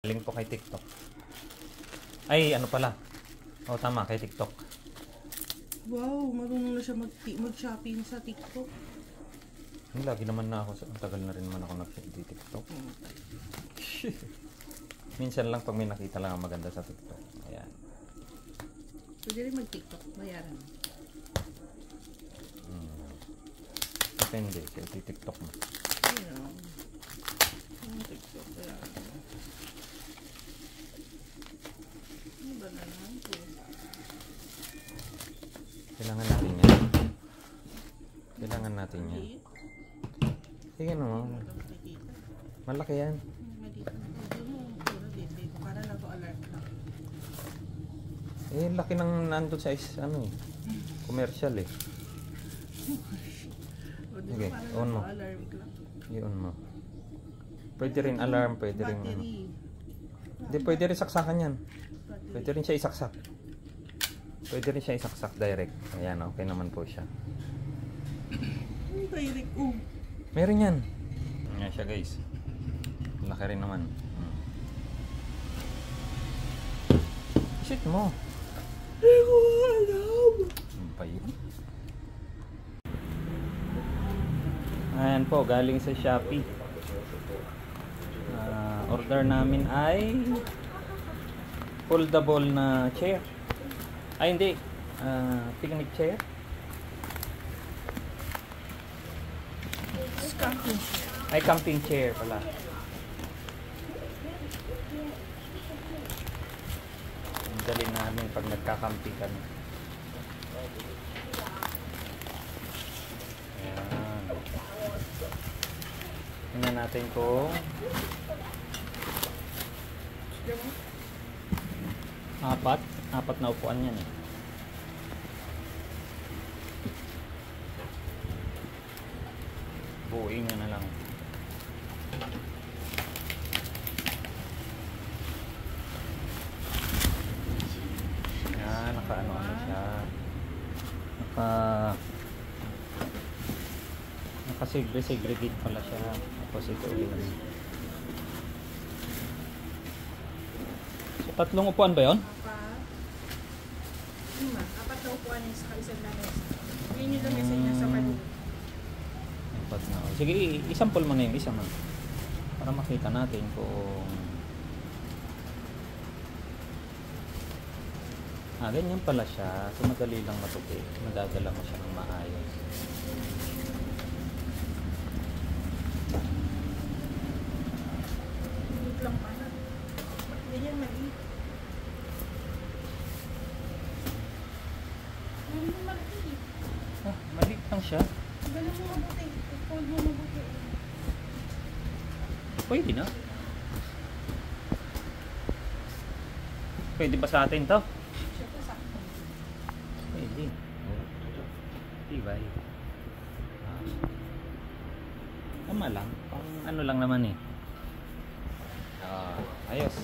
Link po kay TikTok. Ay, ano pala? O, tama, kay TikTok. Wow, marunong na siya mag-shopping sa TikTok. Lagi naman na ako. Ang tagal na rin naman ako nag-TikTok. Minsan lang pag may nakita lang ang maganda sa TikTok. Ayan. Pwede rin mag-TikTok. Bayaran. Depende. Sa TikTok mo. Ayan. TikTok. Bayaran. Ano ba na lang ito? Kailangan natin yan. Kailangan natin yan. Sige naman. Malaki yan. Para lang ito alert lang. Eh, laki ng nandun sa ano eh. Commercial eh. Okay, on mo. I-on mo. Pwede rin alarm, pwede rin ano. Hindi, pwede rin saksakan yan. Pwede rin siya isaksak. Pwede rin siya isaksak direct. Ayan, okay naman po siya. Direct, Meron yan. Ayan siya guys. Laki rin naman. Shit mo. Ano pa yun? Ayan po, galing sa Shopee. Order namin ay foldable na chair. Ay hindi, picnic chair. camping chair. Ay, camping chair pala. Ang dali namin pag nagka-camping kami. Ayan. Tingnan natin kung apat na upuan yan eh. Buuin nga na lang. Yan, naka-ano na siya. Naka-segregate pala siya. Tapos ito ulit. So, tatlong upuan ba yun? Apat na upuan sa isang lamesa. Yun yung lamesa niya sa maliit. Apat na. Sige, isampol mo na yung isa man. Para makita natin kung ganyan pala siya. So, madali lang matupi. Madadala mo siya ng maayos. Maliit lang pala. Ganyan maliit. Maliit lang siya. Ganun mo mabuti. Hold mo mabuti. Pwede na. Pwede ba sa atin to? Pwede. Tibay. Tama lang. Pang ano lang naman eh. Ayos.